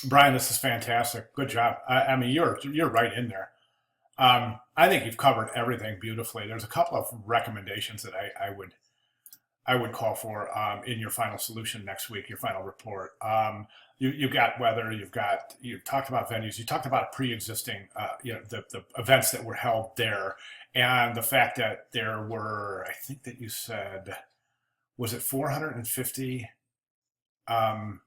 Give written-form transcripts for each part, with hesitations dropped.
Brian, this is fantastic. Good job. I mean, you're right in there. I think you've covered everything beautifully. There's a couple of recommendations that I would call for in your final solution next week, your final report. You've got weather, you've talked about venues, you talked about pre-existing, the events that were held there, and the fact that there were, I think that you said, was it 450? Um,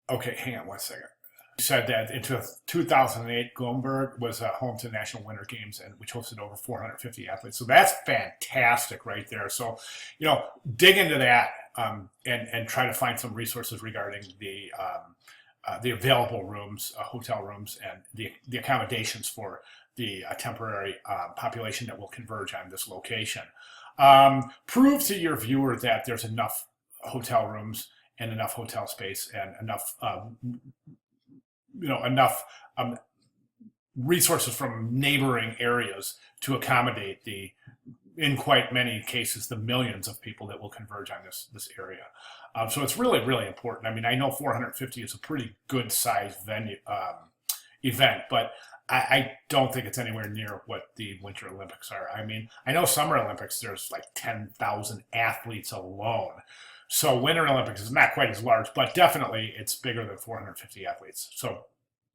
okay, hang on one second. Said that in 2008, Goldberg was home to the National Winter Games, and which hosted over 450 athletes. So that's fantastic right there. So, dig into that and try to find some resources regarding the available rooms, hotel rooms, and the accommodations for the temporary population that will converge on this location. Prove to your viewer that there's enough hotel rooms and enough hotel space and enough um, resources from neighboring areas to accommodate in quite many cases, the millions of people that will converge on this area. So it's really, really important. I mean, I know 450 is a pretty good sized venue event, but I don't think it's anywhere near what the Winter Olympics are. I mean, I know Summer Olympics, there's like 10,000 athletes alone. So Winter Olympics is not quite as large, but definitely it's bigger than 450 athletes. So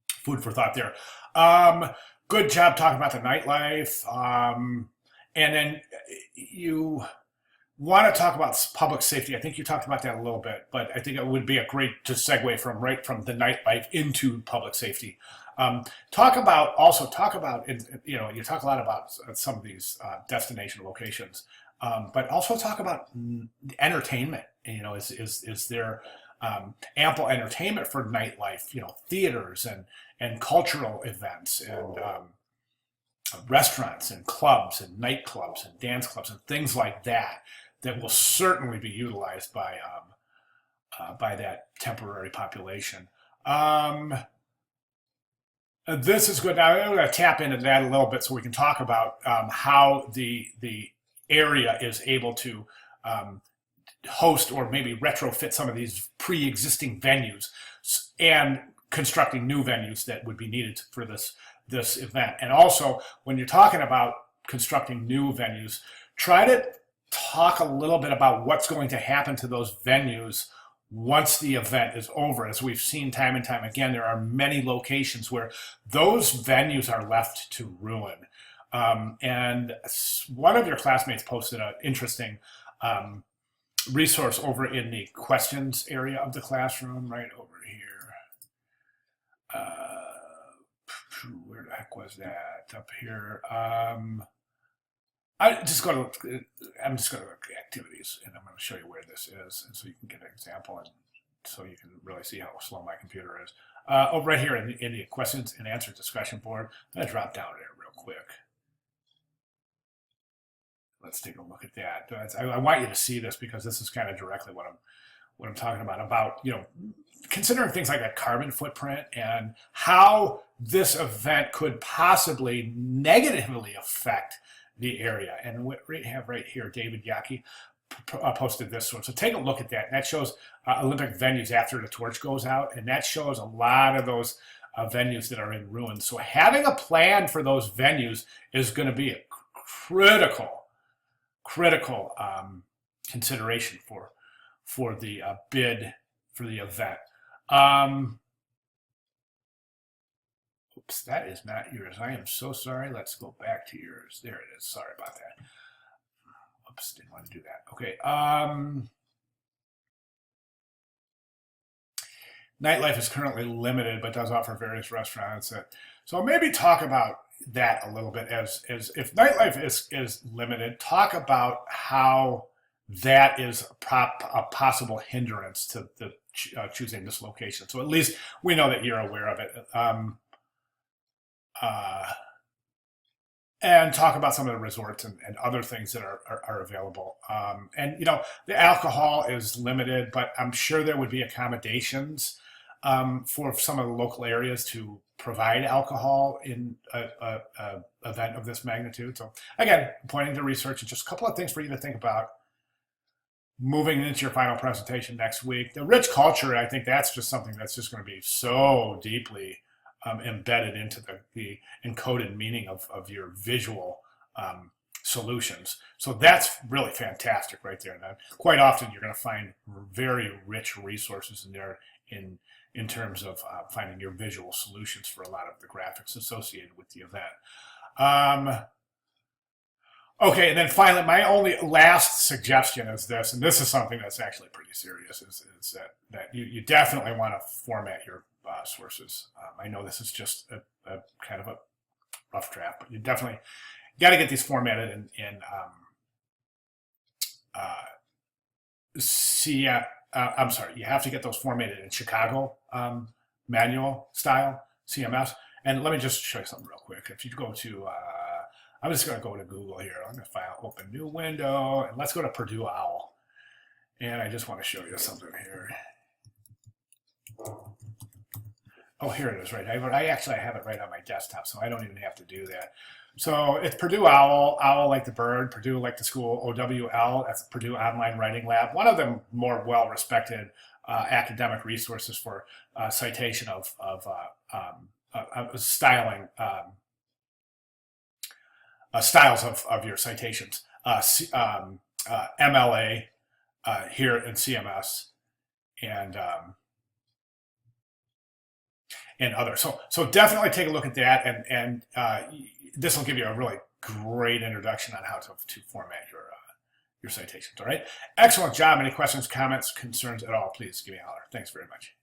food for thought there. Um, Good job talking about the nightlife. And then you want to talk about public safety. I think you talked about that a little bit, but I think it would be a great to segue from right from the nightlife into public safety. Talk about you talk a lot about some of these destination locations, but also talk about entertainment. Is there ample entertainment for nightlife? Theaters and cultural events and restaurants and clubs and nightclubs and dance clubs and things like that that will certainly be utilized by that temporary population. Um, this is good. Now I'm going to tap into that a little bit so we can talk about how the area is able to um, host or maybe retrofit some of these pre-existing venues and constructing new venues that would be needed for this event. And also, when you're talking about constructing new venues, try to talk a little bit about what's going to happen to those venues once the event is over. As we've seen time and time again, there are many locations where those venues are left to ruin. And one of your classmates posted an interesting resource over in the questions area of the classroom, right over here. Where the heck was that? Up here. I'm just going to look at activities, and I'm going to show you where this is, and so you can get an example, and so you can really see how slow my computer is. Over right here in the questions and answer discussion board, I'm going to drop down there real quick. Let's take a look at that. I want you to see this because this is kind of directly what I'm talking about considering things like that carbon footprint and how this event could possibly negatively affect the area. And what we have right here, David Yaki posted this one. So take a look at that. That shows Olympic venues after the torch goes out, and that shows a lot of those venues that are in ruins. So having a plan for those venues is going to be a critical consideration for the bid for the event. Oops, that is not yours. I am so sorry. Let's go back to yours. There it is. Sorry about that. Oops, didn't want to do that. Okay. Nightlife is currently limited, but does offer various restaurants. So maybe talk about that a little bit as if nightlife is limited, talk about how that is a possible hindrance to the choosing this location. So at least we know that you're aware of it. Uh, and talk about some of the resorts and other things that are available. And the alcohol is limited, but I'm sure there would be accommodations for some of the local areas to provide alcohol in a event of this magnitude. So again, pointing to research and just a couple of things for you to think about. moving into your final presentation next week. The rich culture, I think that's just something that's just going to be so deeply embedded into the encoded meaning of your visual solutions. So that's really fantastic right there. And quite often you're going to find very rich resources in there in terms of finding your visual solutions for a lot of the graphics associated with the event. Okay, and then finally, my only last suggestion is this, and this is something that's actually pretty serious, is that you definitely want to format your sources. I know this is just a kind of a rough draft, but you definitely got to get these formatted in I'm sorry, you have to get those formatted in Chicago manual style CMS. And let me just show you something real quick. If you go to I'm just going to go to Google here. I'm going to file open new window, and let's go to Purdue OWL. And I just want to show you something here. Oh, here it is, right? I actually have it right on my desktop, so I don't even have to do that. So it's Purdue OWL, owl like the bird, Purdue like the school, OWL, that's Purdue Online Writing Lab. One of the more well-respected academic resources for citation of styling, styles of your citations, MLA here in CMS, and others. So definitely take a look at that, and this will give you a really great introduction on how to format your citations. All right, excellent job. Any questions, comments, concerns at all? Please give me a holler. Thanks very much.